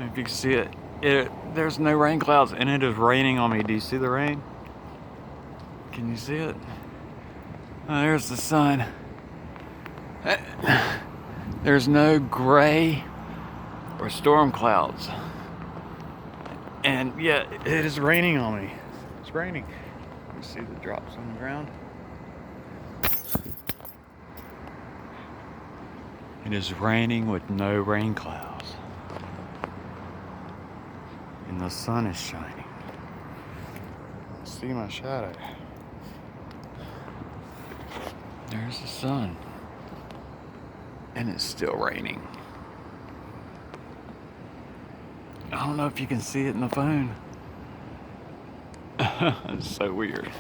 If you can see it, there's no rain clouds and it is raining on me. Do you see the rain? Can you see it? Oh, there's the sun. There's no gray or storm clouds. And yet it is raining on me. It's raining. You see the drops on the ground? It is raining with no rain clouds. And the sun is shining. See my shadow. There's the sun. And it's still raining. I don't know if you can see it in the phone. It's so weird.